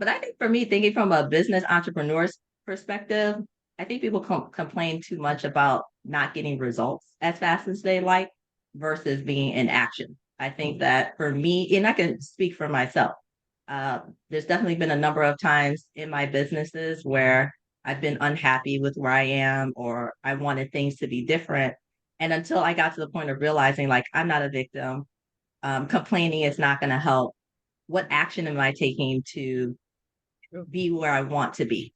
But I think for me, thinking from a business entrepreneur's perspective, I think people complain too much about not getting results as fast as they like versus being in action. I think that for me, and I can speak for myself, uh, there's definitely been a number of times in my businesses where I've been unhappy with where I am or I wanted things to be different. And until I got to the point of realizing, like, I'm not a victim, complaining is not going to help. What action am I taking to be where I want to be?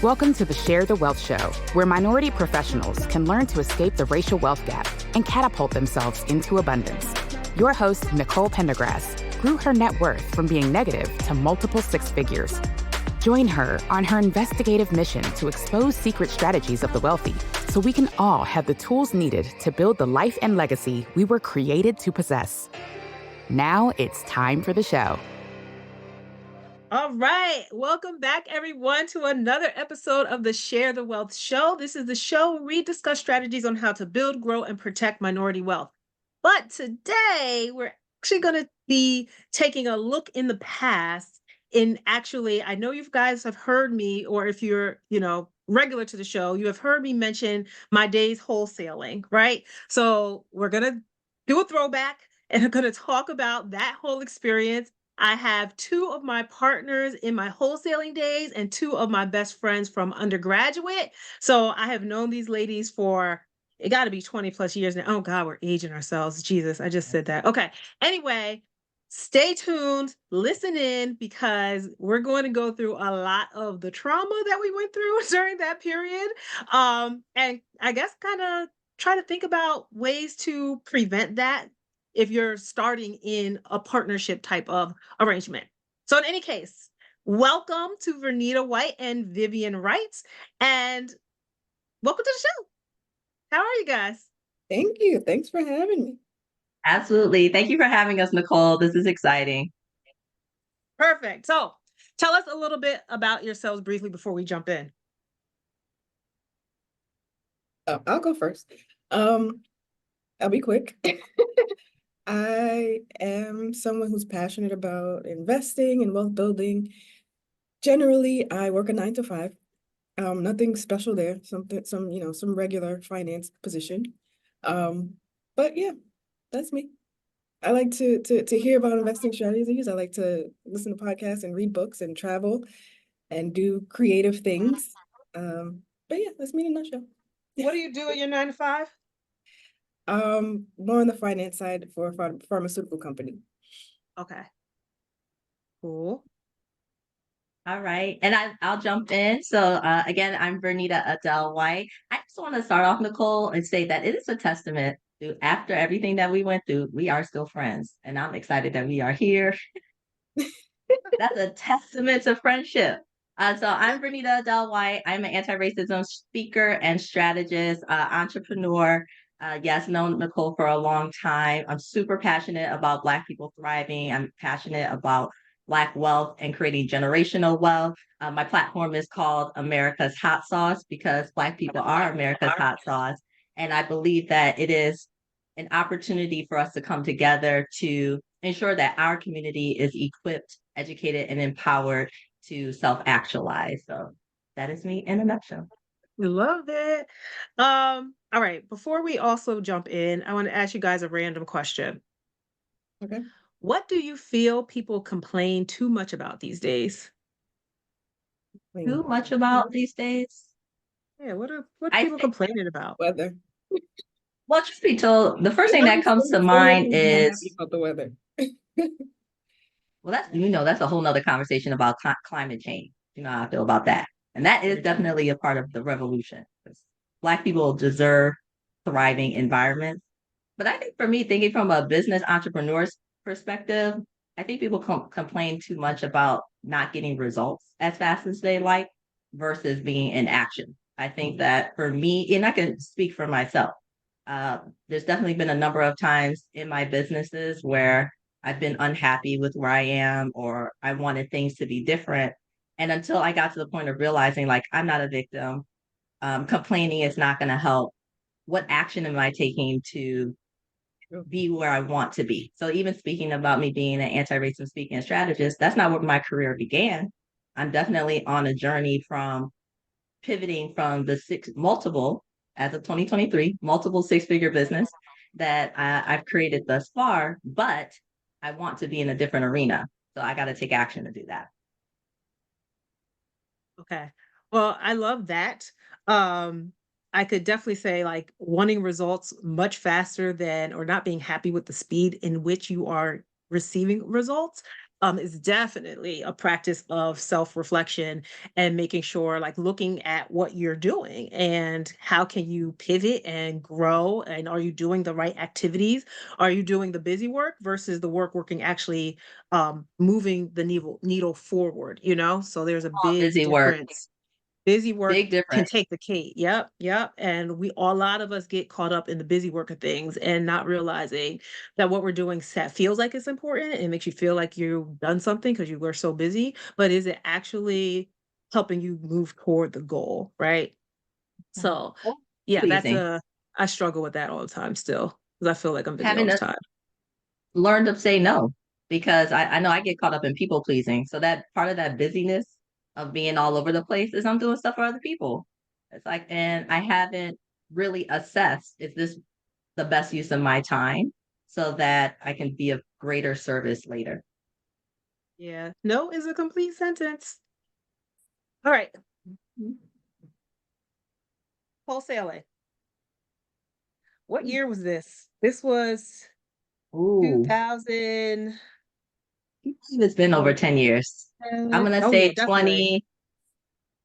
Welcome to the Share the Wealth Show, where minority professionals can learn to escape the racial wealth gap and catapult themselves into abundance. Your host, Nicole Pendergrass, grew her net worth from being negative to multiple six figures. Join her on her investigative mission to expose secret strategies of the wealthy so we can all have the tools needed to build the life and legacy we were created to possess. Now it's time for the show. All right. Welcome back, everyone, to another episode of the Share the Wealth Show. This is the show where we discuss strategies on how to build, grow, and protect minority wealth. But today, we're actually going to be taking a look in the past. I know you guys have heard me, or if you're, regular to the show, you have heard me mention my days wholesaling, right? So we're going to do a throwback and I'm going to talk about that whole experience. I have two of my partners in my wholesaling days and two of my best friends from undergraduate. So I have known these ladies for, it got to be 20 plus years now. Oh God, we're aging ourselves. Jesus, I just said that. Okay. Anyway, stay tuned, listen in, because we're going to go through a lot of the trauma that we went through during that period. And I guess kind of try to think about ways to prevent that if you're starting in a partnership type of arrangement. So in any case, welcome to Verneda White and Vivian Wright, and welcome to the show. How are you guys? Thank you. Thanks for having me. Absolutely. Thank you for having us, Nicole. This is exciting. Perfect. So tell us a little bit about yourselves briefly before we jump in. I'll go first. I'll be quick. I am someone who's passionate about investing and wealth building. Generally, I work a 9 to 5. Nothing special there. Some regular finance position. But yeah, that's me. I like to hear about investing strategies. I like to listen to podcasts and read books and travel and do creative things. But yeah, that's me in a nutshell. What do you do at your 9 to 5? More on the finance side for a pharmaceutical company. Okay. Cool. All right. And I'll jump in. So again, I'm Verneda Adele White. I just want to start off, Nicole, and say that it is a testament to after everything that we went through, we are still friends. And I'm excited that we are here. That's a testament to friendship. So I'm Verneda Adele White. I'm an anti-racism speaker and strategist, entrepreneur. Yes, known Nicole for a long time. I'm super passionate about Black people thriving. I'm passionate about Black wealth and creating generational wealth. My platform is called America's Hot Sauce because Black people are America's hot sauce. And I believe that it is an opportunity for us to come together to ensure that our community is equipped, educated, and empowered to self-actualize. So that is me in a nutshell. Love it. All right. Before we also jump in, I want to ask you guys a random question. Okay. What do you feel people complain too much about these days? Too much about these days? Yeah, what are people complaining about? Weather. Well, truth be told, the first thing that comes to mind is about the weather. well, that's a whole nother conversation about climate change. You know how I feel about that. And that is definitely a part of the revolution. Black people deserve thriving environments. But I think for me, thinking from a business entrepreneur's perspective, I think people complain too much about not getting results as fast as they like versus being in action. I think that for me, and I can speak for myself, there's definitely been a number of times in my businesses where I've been unhappy with where I am or I wanted things to be different. And until I got to the point of realizing, like, I'm not a victim, complaining is not going to help. what action am I taking to be where I want to be? So even speaking about me being an anti-racist speaking strategist, that's not where my career began. I'm definitely on a journey from pivoting from the multiple, as of 2023, multiple six-figure business that I've created thus far, but I want to be in a different arena. So I got to take action to do that. Okay. Well, I love that. Um, I could definitely say like wanting results much faster than or not being happy with the speed in which you are receiving results is definitely a practice of self-reflection and making sure like looking at what you're doing and how can you pivot and grow, and are you doing the right activities? Are you doing the busy work versus the working actually moving the needle forward, you know? So there's a Oh, big busy work, difference. Busy work big can difference. take the cake. Yep, yep. And a lot of us get caught up in the busy work of things and not realizing that what we're doing feels like it's important and makes you feel like you've done something because you were so busy. But is it actually helping you move toward the goal, right? So yeah, Pleasing. I struggle with that all the time still because I feel like I'm busy all Having the to time. learn to say no, because I know I get caught up in people pleasing. So that part of that busyness of being all over the place is I'm doing stuff for other people. It's like, and I haven't really assessed, is this the best use of my time so that I can be of greater service later? Yeah. No is a complete sentence. All right. Wholesaling. What year was this? This was Ooh, 2000. it's been over 10 years. I'm gonna Oh yeah, say definitely. 20,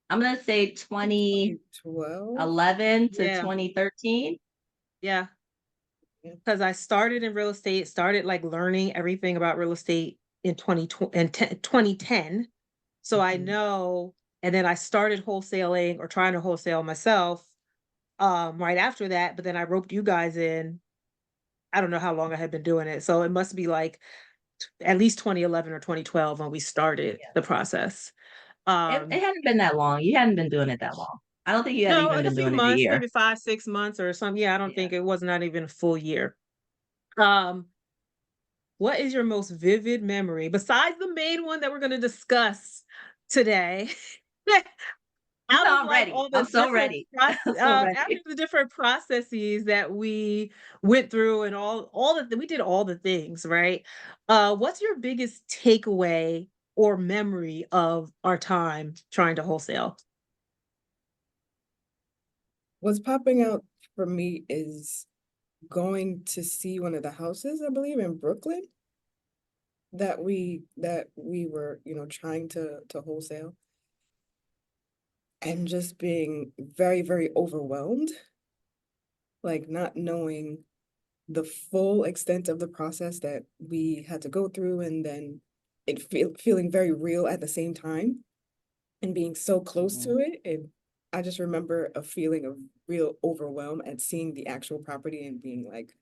I'm gonna say 2012. 2011 to Yeah, 2013. yeah. Yeah. Because I started in real estate, started like learning everything about real estate in 2010. So I Mhm. know, and then I started wholesaling or trying to wholesale myself right after that. But then I roped you guys in. I don't know how long I had been doing it. So it must be like at least 2011 or 2012 when we started Yeah. the process. It hadn't been that long. You hadn't been doing it that long. I don't think you had No, even like a been few doing it a months, year. maybe 5, 6 months or something. Yeah, I don't Yeah. think it was not even a full year. Um, what is your most vivid memory besides the main one that we're going to discuss today? No, Out of I'm like ready. all the I'm so different ready. I'm so after ready. the different processes that we went through and all that we did all the things, right? What's your biggest takeaway or memory of our time trying to wholesale? What's popping out for me is going to see one of the houses, I believe, in Brooklyn that we were, trying to wholesale, and just being very, very overwhelmed, like not knowing the full extent of the process that we had to go through, and then feeling very real at the same time, and being so close Mhm. to it. And I just remember a feeling of real overwhelm at seeing the actual property and being like,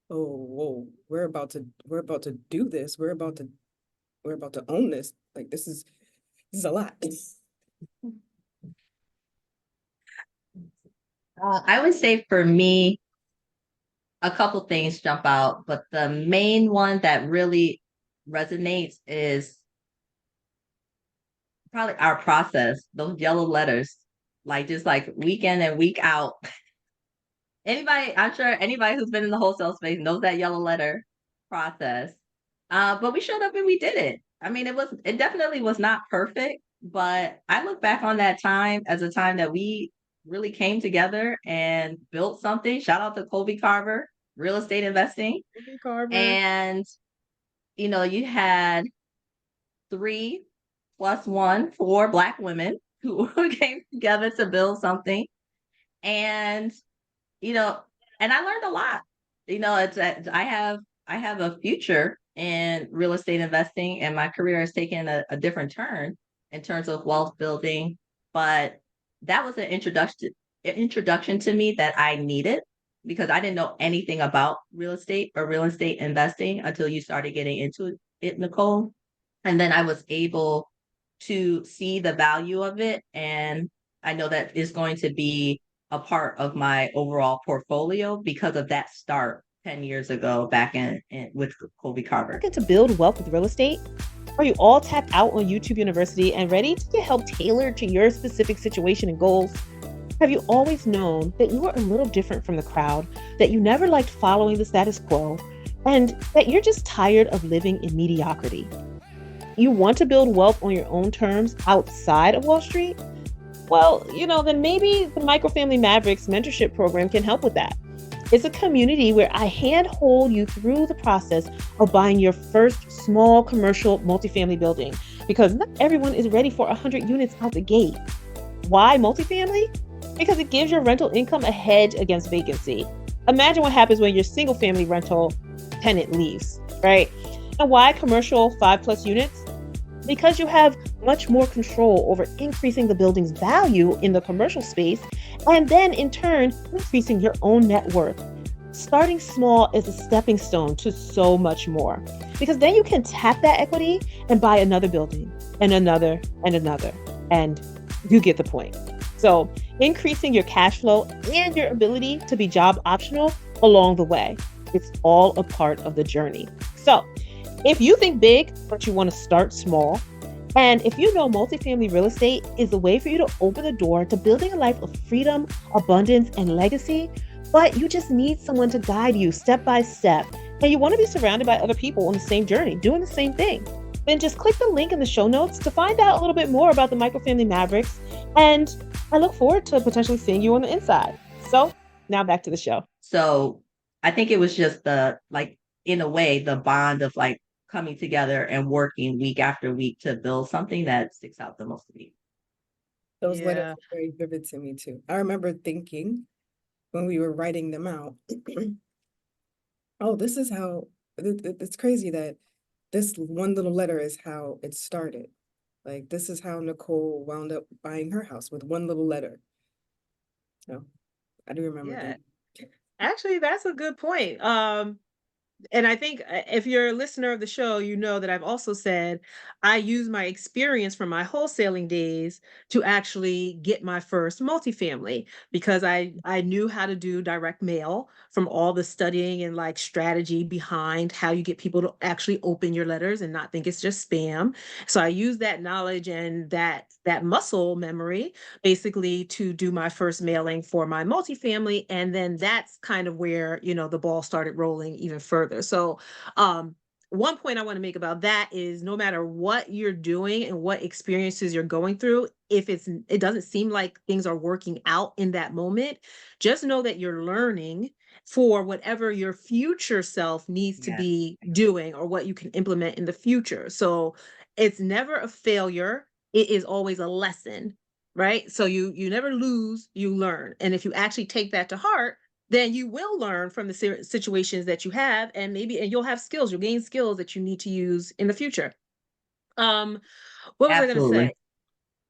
oh, whoa, we're about to do this. We're about to own this. Like this is a lot. I would say for me, a couple things jump out, but the main one that really resonates is probably our process, those yellow letters, like just like week in and week out. I'm sure anybody who's been in the wholesale space knows that yellow letter process. But we showed up and we did it. I mean, it definitely was not perfect, but I look back on that time as a time that we really came together and built something. Shout out to Colby Carver, real estate investing. Ruby Carver. And, you had 3 plus 1, 4 Black women who came together to build something. And you know, and I learned a lot. I have a future in real estate investing, and my career has taken a different turn in terms of wealth building. But that was an introduction to me that I needed, because I didn't know anything about real estate or real estate investing until you started getting into it, Nicole. And then I was able to see the value of it, and I know that it's going to be a part of my overall portfolio because of that start 10 years ago back in with Colby Carver. Looking to build wealth with real estate? Are you all tapped out on YouTube University and ready to get help tailored to your specific situation and goals? Have you always known that you are a little different from the crowd, that you never liked following the status quo, and that you're just tired of living in mediocrity? You want to build wealth on your own terms outside of Wall Street? Well, then maybe the Microfamily Mavericks mentorship program can help with that. It's a community where I handhold you through the process of buying your first small commercial multifamily building, because not everyone is ready for 100 units out the gate. Why multifamily? Because it gives your rental income a hedge against vacancy. Imagine what happens when your single family rental tenant leaves, right? And why commercial 5+ units? Because you have much more control over increasing the building's value in the commercial space, and then in turn, increasing your own net worth. Starting small is a stepping stone to so much more, because then you can tap that equity and buy another building and another and another, and you get the point. So increasing your cash flow and your ability to be job optional along the way. It's all a part of the journey. So if you think big, but you want to start small, and if you know multifamily real estate is a way for you to open the door to building a life of freedom, abundance, and legacy, but you just need someone to guide you step by step, and you want to be surrounded by other people on the same journey, doing the same thing, then just click the link in the show notes to find out a little bit more about the Microfamily Mavericks, and I look forward to potentially seeing you on the inside. So now back to the show. So I think it was just in a way, the bond of coming together and working week after week to build something that sticks out the most to me. Those letters are very vivid to me too. I remember thinking when we were writing them out, oh, this is how, it's crazy that this one little letter is how it started. Like, this is how Nicole wound up buying her house, with one little letter. So I do remember that. Actually, that's a good point. And I think if you're a listener of the show, you know that I've also said I use my experience from my wholesaling days to actually get my first multifamily, because I knew how to do direct mail from all the studying and strategy behind how you get people to actually open your letters and not think it's just spam. So I use that knowledge and that muscle memory basically to do my first mailing for my multifamily. And then that's kind of where, the ball started rolling even further. So, one point I want to make about that is no matter what you're doing and what experiences you're going through, if it doesn't seem like things are working out in that moment, just know that you're learning for whatever your future self needs to be doing or what you can implement in the future. So it's never a failure. It is always a lesson, right? So you never lose, you learn. And if you actually take that to heart, then you will learn from the situations that you have, and you'll have skills, you'll gain skills that you need to use in the future. What was I going to say?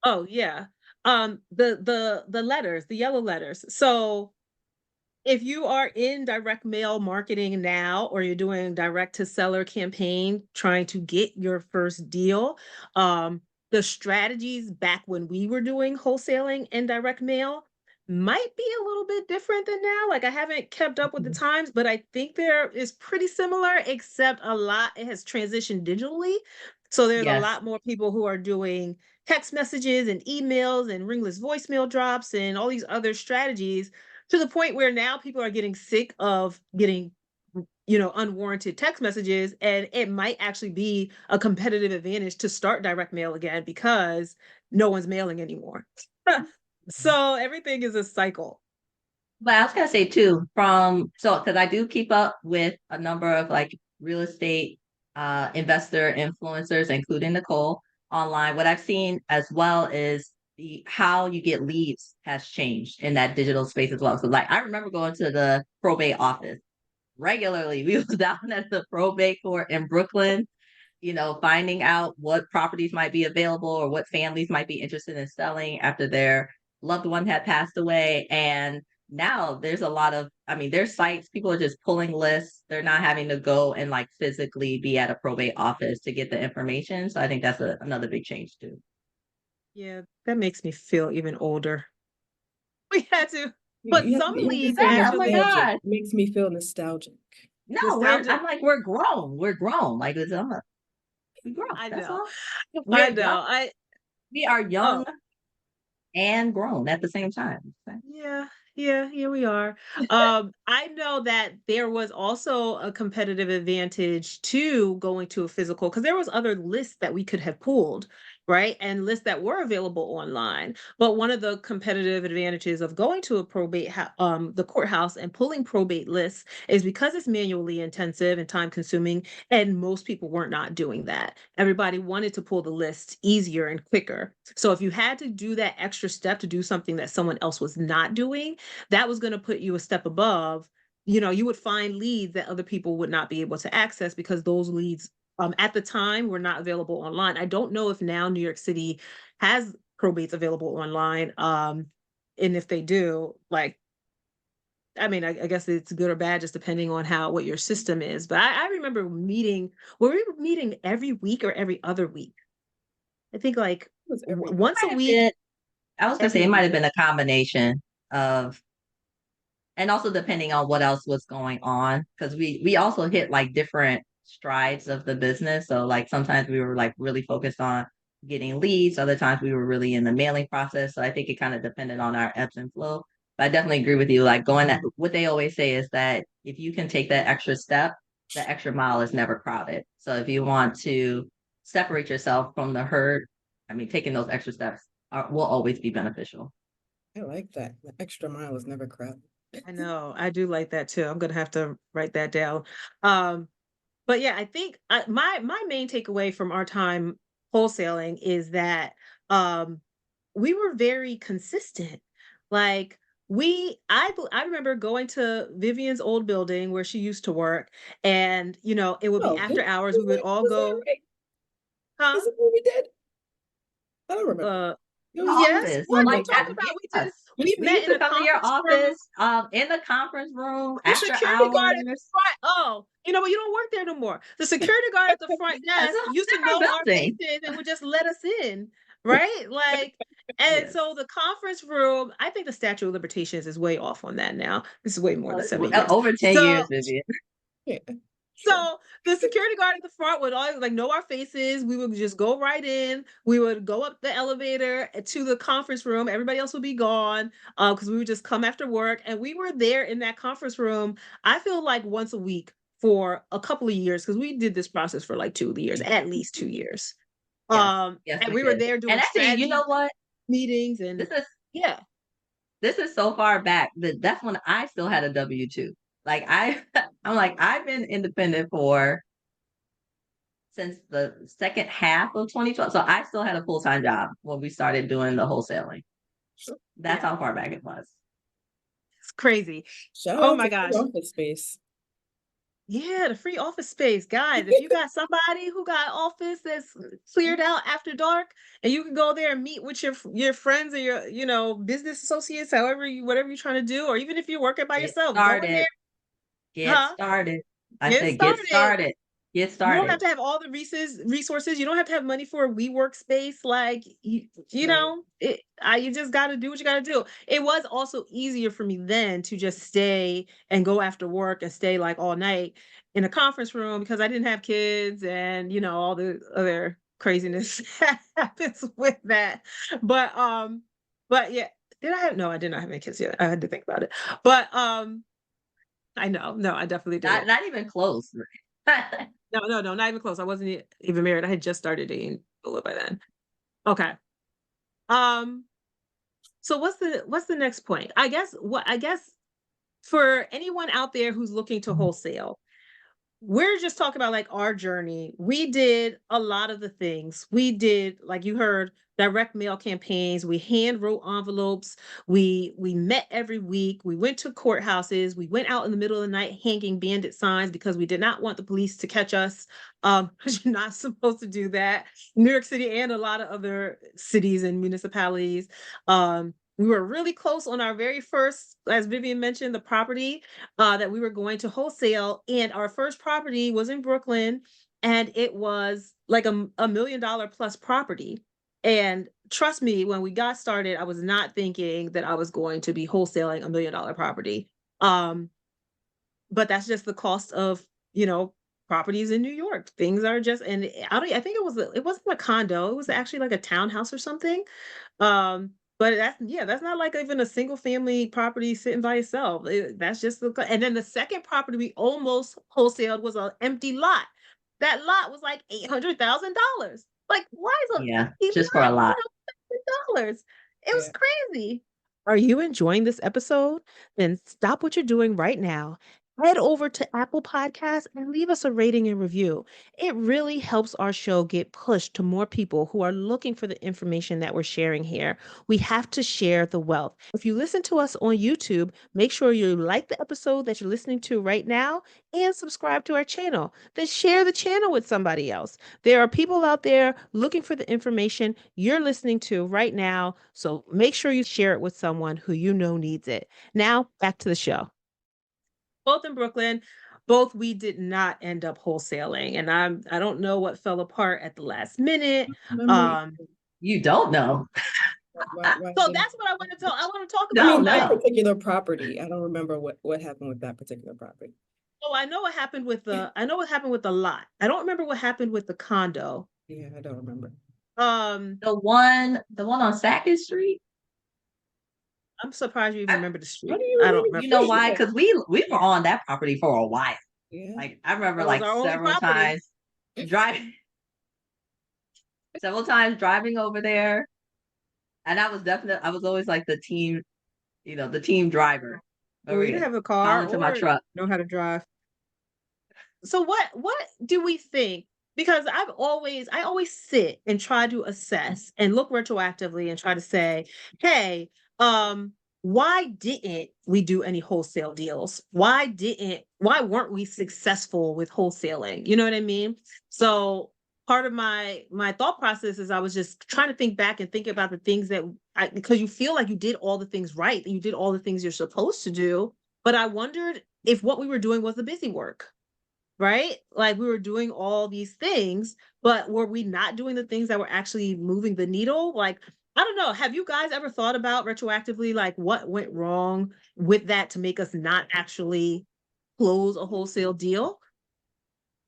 Oh yeah. The letters, the yellow letters. So if you are in direct mail marketing now, or you're doing direct to seller campaign, trying to get your first deal, the strategies back when we were doing wholesaling and direct mail might be a little bit different than now. I haven't kept up with the times, but I think there is pretty similar, except it has transitioned digitally. So there's a lot more people who are doing text messages and emails and ringless voicemail drops and all these other strategies, to the point where now people are getting sick of getting unwarranted text messages, and it might actually be a competitive advantage to start direct mail again because no one's mailing anymore. So everything is a cycle. But I was gonna say too, because I do keep up with a number of real estate investor influencers, including Nicole, online. What I've seen as well is how you get leads has changed in that digital space as well. So I remember going to the probate office regularly. We was down at the probate court in Brooklyn, finding out what properties might be available or what families might be interested in selling after their loved one had passed away. And now there's a lot of, there's sites, people are just pulling lists. They're not having to go and physically be at a probate office to get the information. So I think that's another big change too. Yeah, that makes me feel even older. We had to But You have, some you have to leads say Oh my actually nostalgic. God. It makes me feel nostalgic. No, nostalgic. I'm like, we're grown. We're grown. Like, we grown. I That's know. all. I We're young. know. We are young Oh, and grown at the same time. yeah, yeah, here we are. I know that there was also a competitive advantage to going to a physical because there was other lists that we could have pulled, right? And lists that were available online. But one of the competitive advantages of going to a the courthouse and pulling probate lists is because it's manually intensive and time consuming, and most people were not doing that. Everybody wanted to pull the list easier and quicker. So if you had to do that extra step to do something that someone else was not doing, that was going to put you a step above. You would find leads that other people would not be able to access because those leads at the time were not available online. I don't know if now New York City has probates available online. And if they do, like, I mean, I guess it's good or bad, just depending on what your system is. But I remember were we meeting every week or every other week? I think like It was every week. once a Might have week, been, I was gonna say every it might week. have been a combination of, and also depending on what else was going on, because we also hit like different strides of the business. So like sometimes we were like really focused on getting leads, other times we were really in the mailing process. So I think it kind of depended on our ebbs and flow. But I definitely agree with you. Like going at what they always say is that if you can take that extra step, the extra mile is never crowded. So if you want to separate yourself from the herd, I mean, taking those extra steps will always be beneficial. I like that. The extra mile is never crowded. I know. I do like that too. I'm gonna have to write that down. Um, but yeah, I think my main takeaway from our time wholesaling is that um, we were very consistent. Like I remember going to Vivian's old building where she used to work, and it would be Oh, after hours. We would all was that go, right? huh? Is it what we did? I don't remember. Uh, It The was yes. office. What are one you Like, talking building. about? yes. We We met used in to a come to your conference room. office, in the conference room The after security guard at the hours. front. Oh, but you don't work there no more. The security guard at the front That's desk a used to know different our building. faces and would just let us in, right? Like, and Yes. so the conference room, I think the statute of limitations is way off on that now. This is way more than Well, 7 years. over 10 So years, Vivian. Yeah, sure. so the security guard at the front would always like know our faces. We would just go right in. We would go up the elevator to the conference room. Everybody else would be gone because we would just come after work. And we were there in that conference room, I feel like once a week for a couple of years because we did this process for like 2 years, at least 2 years. Yes. Yes, And we we were did. there And doing actually, you strategy know what? meetings and This is yeah. this is so far back that that's when I still had a W-2. Like I'm like, I've been independent for since the second half of 2012. So I still had a full-time job when we started doing the wholesaling. That's Yeah. how far back it was. It's crazy. Shout Oh out my to free gosh. office space. Yeah, the free office space. Guys, if you got somebody who got office that's cleared out after dark and you can go there and meet with your friends or your, business associates, whatever you're trying to do, or even if you're working by Get yourself, go in there, started. Get huh? started. I Get said, get started. started. Get You don't have started. to have all the resources. You don't have to have money for a WeWork space. Like Right. you just got to do what you got to do. It was also easier for me then to just stay and go after work and stay like all night in a conference room because I didn't have kids and all the other craziness that happens with that. But but yeah, I did not have any kids yet. I had to think about it. But I know, no, I definitely didn't. Not even close. No, no, no, not even close. I wasn't even married. I had just started dating a little by then. Okay. Um, so what's the next point? I guess for anyone out there who's looking to wholesale, we're just talking about like our journey. We did a lot of the things. We did, like you heard, direct mail campaigns. We hand wrote envelopes. We met every week. We went to courthouses. We went out in the middle of the night hanging bandit signs because we did not want the police to catch us. Because you're not supposed to do that. New York City and a lot of other cities and municipalities. We were really close on our very first, as Vivian mentioned, the property that we were going to wholesale. And our first property was in Brooklyn, and it was like a $1 million plus property. And trust me, when we got started, I was not thinking that I was going to be wholesaling $1 million property. Um, but that's just the cost of, you know, properties in New York. Things are just, and I think it wasn't a condo. It was actually like a townhouse or something. But that's not like even a single family property sitting by itself. That's just and then the second property we almost wholesaled was an empty lot. That lot was like $800,000. Like, why is an Yeah, empty just for a lot lot. $800,000? It was Yeah. crazy. Are you enjoying this episode? Then stop what you're doing right now. Head over to Apple Podcasts and leave us a rating and review. It really helps our show get pushed to more people who are looking for the information that we're sharing here. We have to share the wealth. If you listen to us on YouTube, make sure you like the episode that you're listening to right now and subscribe to our channel. Then share the channel with somebody else. There are people out there looking for the information you're listening to right now. So make sure you share it with someone who you know needs it. Now, back to the show. Both in Brooklyn, both we did not end up wholesaling, and I don't know what fell apart at the last minute. Remember Um, You don't know. why so didn't that's what I want to tell. I want to talk I about mean, Don't that like, know. particular property, I don't remember what happened with that particular property. oh, I know what happened with the lot. I don't remember what happened with the condo. Yeah, I don't remember. Um, The one on Sackett Street. I'm surprised you even I, remember the How street. do you I don't remember remember you the know the street. why? street? Because we were on that property for a while. Yeah. Like I remember That was like our only property. driving several times driving over there. And I was always like the team, the team driver. Well, Over we didn't here, have a car all into my or truck. know how to drive. So what do we think? Because I always sit and try to assess and look retroactively and try to say, hey, why didn't we do any wholesale deals? Why weren't we successful with wholesaling? You know what I mean? So part of my thought process is I was just trying to think back and think about the things that because you feel like you did all the things right and you did all the things you're supposed to do. But I wondered if what we were doing was the busy work, right? Like we were doing all these things, but were we not doing the things that were actually moving the needle? Like, I don't know. Have you guys ever thought about retroactively, like what went wrong with that to make us not actually close a wholesale deal?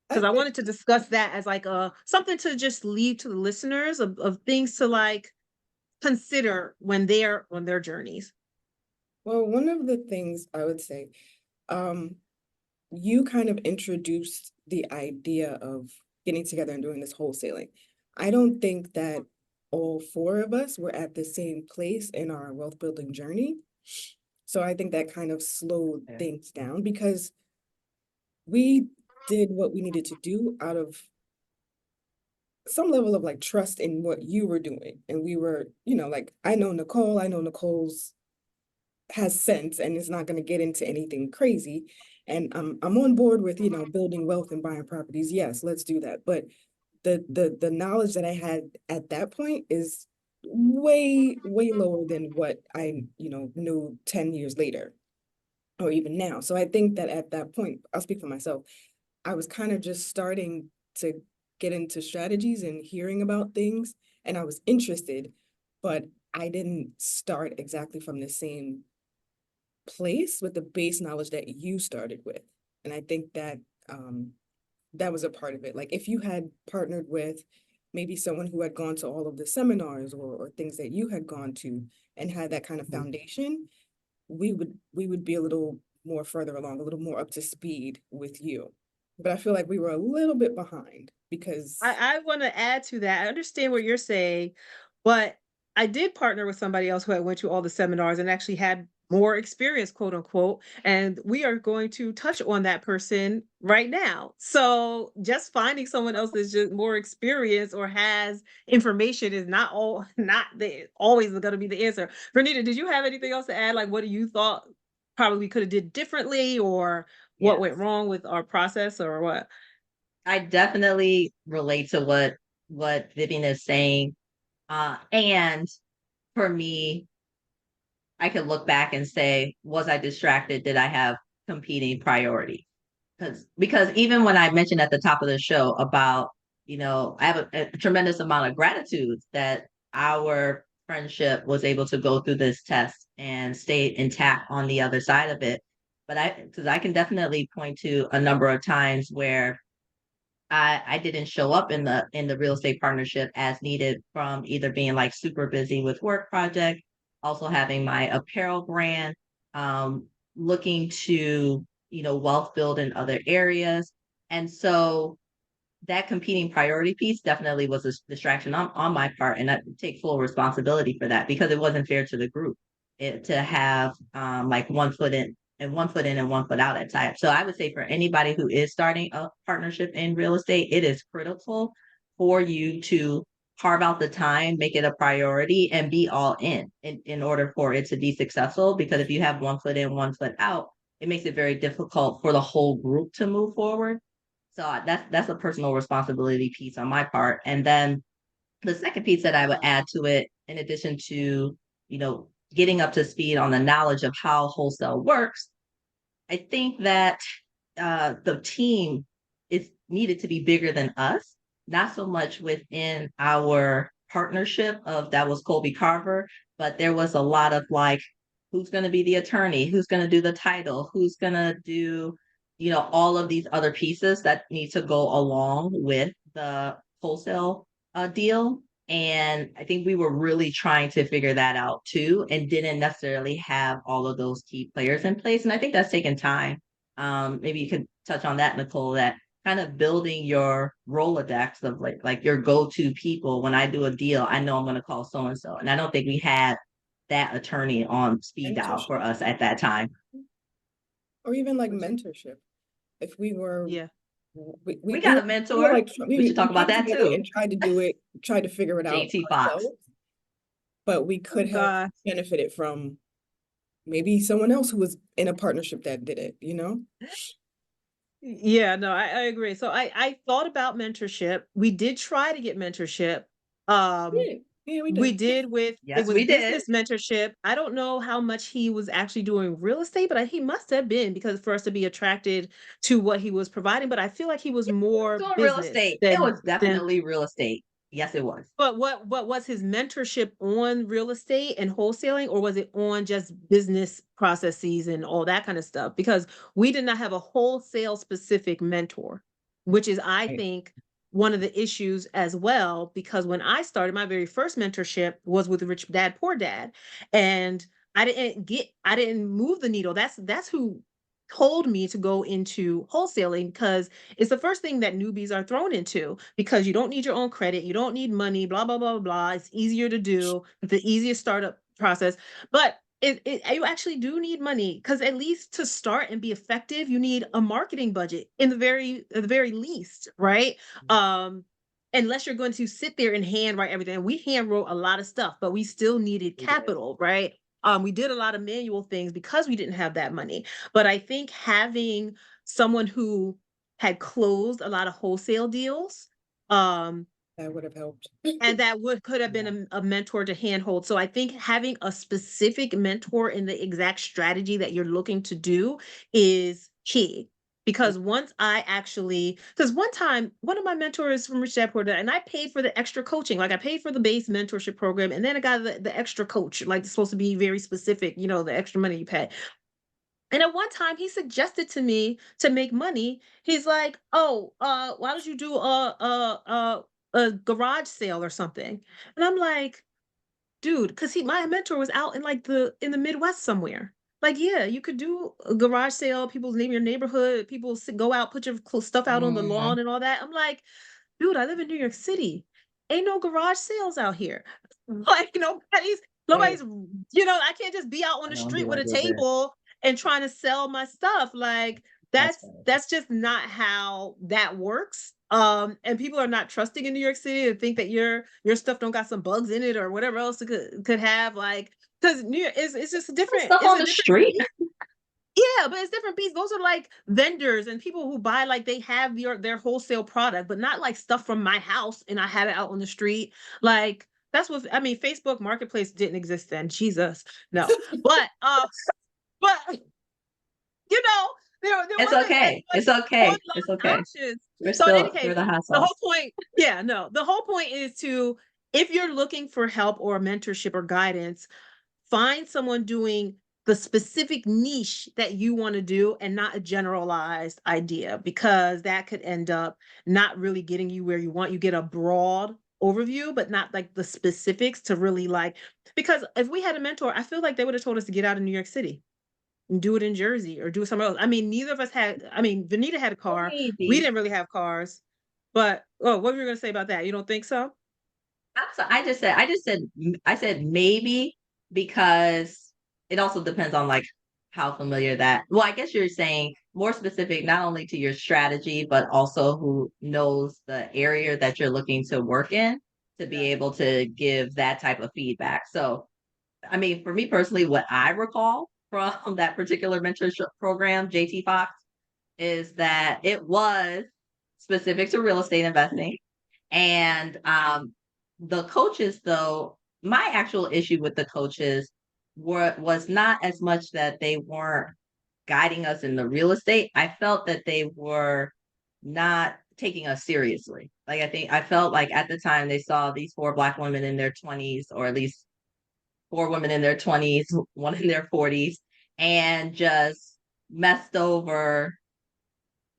I Because I think, wanted to discuss that as like a something to just leave to the listeners of things to like consider when they're on their journeys. well, one of the things I would say, um, you kind of introduced the idea of getting together and doing this wholesaling. I don't think that all four of us were at the same place in our wealth building journey. So I think that kind of slowed Yeah. things down because we did what we needed to do out of some level of like trust in what you were doing. And we were, like I know Nicole's has sense and is not going to get into anything crazy. And I'm on board with, building wealth and buying properties. Yes, let's do that. But the knowledge that I had at that point is way, way lower than what I, knew 10 years later or even now. So I think that at that point, I'll speak for myself, I was kind of just starting to get into strategies and hearing about things, and I was interested, but I didn't start exactly from the same place with the base knowledge that you started with. And I think that that was a part of it. Like if you had partnered with maybe someone who had gone to all of the seminars or things that you had gone to and had that kind of foundation, we would be a little more further along, a little more up to speed with you. But I feel like we were a little bit behind because I want to add to that. I understand what you're saying, but I did partner with somebody else who had went to all the seminars and actually had more experience, quote unquote. And we are going to touch on that person right now. So just finding someone else that's just more experienced or has information is always going to be the answer. Verneda, did you have anything else to add? Like, what do you thought probably we could have did differently, or what Yes. went wrong with our process, or what? I definitely relate to what Vivian is saying. And for me, I could look back and say, was I distracted? Did I have competing priority? Because even when I mentioned at the top of the show about, I have a tremendous amount of gratitude that our friendship was able to go through this test and stay intact on the other side of it. But because I can definitely point to a number of times where I didn't show up in the real estate partnership as needed from either being like super busy with work project, also having my apparel brand, looking to, wealth build in other areas. And so that competing priority piece definitely was a distraction on my part. And I take full responsibility for that because it wasn't fair to the group to have like one foot in and one foot in and one foot out at times. So I would say for anybody who is starting a partnership in real estate, it is critical for you to carve out the time, make it a priority, and be all in order for it to be successful. Because if you have one foot in, one foot out, it makes it very difficult for the whole group to move forward. So that's a personal responsibility piece on my part. And then the second piece that I would add to it, in addition to, getting up to speed on the knowledge of how wholesale works, I think that the team is needed to be bigger than us, not so much within our partnership of that was Colby Carver, but there was a lot of like, who's going to be the attorney, who's going to do the title, who's going to do, all of these other pieces that need to go along with the wholesale deal. And I think we were really trying to figure that out too, and didn't necessarily have all of those key players in place. And I think that's taken time. Maybe you could touch on that, Nicole, that kind of building your Rolodex of like your go-to people. When I do a deal, I know I'm going to call so-and-so. And I don't think we had that attorney on speed dial for us at that time. Or even like mentorship. If we were, Yeah. We got a mentor. We should talk about that too. And tried to figure it out JT Fox. ourselves. But we could have benefited from maybe someone else who was in a partnership that did it, Yeah, no, I agree. So I thought about mentorship. We did try to get mentorship. Yeah, we We did. did with Yes, it was we did. business mentorship. I don't know how much he was actually doing real estate, but he must have been because for us to be attracted to what he was providing. But I feel like he was more Doing real business estate. It was than definitely real estate. Yes, it was. but what was his mentorship on real estate and wholesaling, or was it on just business processes and all that kind of stuff? Because we did not have a wholesale specific mentor, which is, I Right. think, one of the issues as well. Because when I started, my very first mentorship was with Rich Dad Poor Dad, and I didn't move the needle. That's who told me to go into wholesaling because it's the first thing that newbies are thrown into because you don't need your own credit, you don't need money, blah blah blah blah. It's easier to do, the easiest startup process, but you actually do need money because at least to start and be effective, you need a marketing budget in at the very least, right? Unless you're going to sit there and hand write everything. We hand wrote a lot of stuff, but we still needed capital, right? We did a lot of manual things because we didn't have that money. But I think having someone who had closed a lot of wholesale deals, That would have helped. and that could have been a mentor to handhold. So I think having a specific mentor in the exact strategy that you're looking to do is key. Because because one time, one of my mentors from Rich Dad Poor Dad, and I paid for the extra coaching. Like I paid for the base mentorship program, and then I got the extra coach. Like it's supposed to be very specific, the extra money you pay. And at one time, he suggested to me to make money. He's like, "Oh, why don't you do a garage sale or something?" And I'm like, "Dude," because my mentor was out in like in the Midwest somewhere. Like, yeah, you could do a garage sale. People name your neighborhood. People go out, put your stuff out on the Mhm. lawn and all that. I'm like, dude, I live in New York City. Ain't no garage sales out here. Like Right. nobody's, I can't just be out on I the know street he with was a with it. table and trying to sell my stuff. Like That's that's just not how that works. And people are not trusting in New York City and think that your stuff don't got some bugs in it or whatever else it could have. Like, because New York is it's just a different, stuff it's on a the different street. yeah, but it's different beats. Those are like vendors and people who buy like they have their wholesale product, but not like stuff from my house and I have it out on the street. Like that's what I mean. Facebook Marketplace didn't exist then. Jesus, no. But you know, there It's wasn't as okay. much It's okay. It's online okay. options. We're So in any still case, we're the hot the sauce. whole point, yeah, no, the whole point is to if you're looking for help or mentorship or guidance, find someone doing the specific niche that you want to do and not a generalized idea, because that could end up not really getting you where you want. You get a broad overview, but not like the specifics to really like, because if we had a mentor, I feel like they would have told us to get out of New York City and do it in Jersey or do it somewhere else. I mean, neither of us had, I mean, Verneda had a car. We Maybe. didn't really have cars, but what were you going to say about that? You don't think so? I said maybe because it also depends on like how familiar that. Well, I guess you're saying more specific, not only to your strategy, but also who knows the area that you're looking to work in to be Yeah. able to give that type of feedback. So, I mean, for me personally, what I recall from that particular mentorship program, JT Fox, is that it was specific to real estate investing. And the coaches, though, my actual issue with the coaches was not as much that they weren't guiding us in the real estate. I felt that they were not taking us seriously. Like I felt like at the time they saw these four Black women in their 20s, or at least four women in their 20s, one in their 40s, and just messed over.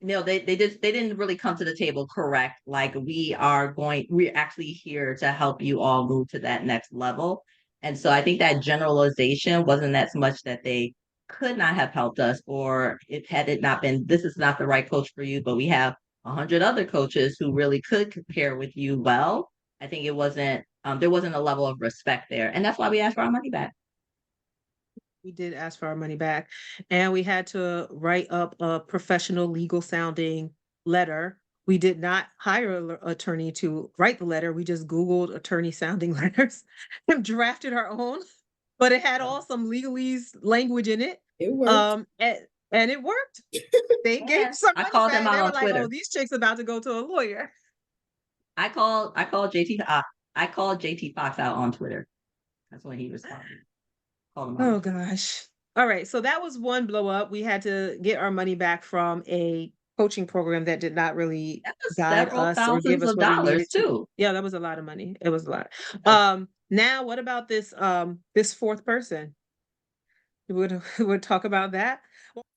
No, they didn't really come to the table correct. Like we're actually here to help you all move to that next level. And so I think that generalization wasn't as much that they could not have helped us, or if had it not been, this is not the right coach for you, but we have 100 other coaches who really could compare with you well. I think it wasn't, there wasn't a level of respect there. And that's why we asked for our money back. We did ask for our money back, and we had to write up a professional legal sounding letter. We did not hire an attorney to write the letter. We just Googled attorney sounding letters and drafted our own, but it had all some legalese language in it. It worked. And it worked. They Yeah. gave some I money called back. them out They were on like, Twitter. "Oh, these chicks about to go to a lawyer." I called JT. I called JT Fox out on Twitter. That's when he responded. Called him out. Oh gosh. All right. So that was one blow up. We had to get our money back from a coaching program that did not really That was guide several us or give thousands us of what we dollars needed to. too. Yeah, that was a lot of money. It was a lot. Yeah. Now what about this this fourth person? We'll talk about that.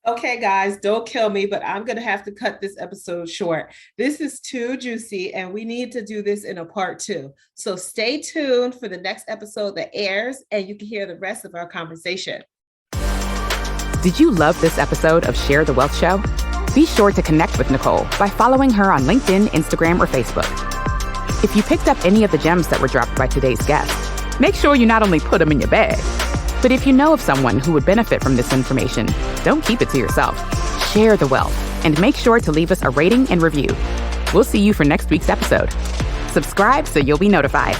Okay, guys, don't kill me, but I'm going to have to cut this episode short. This is too juicy, and we need to do this in a part 2. So stay tuned for the next episode that airs, and you can hear the rest of our conversation. Did you love this episode of Share the Wealth Show? Be sure to connect with Nicole by following her on LinkedIn, Instagram, or Facebook. If you picked up any of the gems that were dropped by today's guest, make sure you not only put them in your bag, but if you know of someone who would benefit from this information, don't keep it to yourself. Share the wealth and make sure to leave us a rating and review. We'll see you for next week's episode. Subscribe so you'll be notified.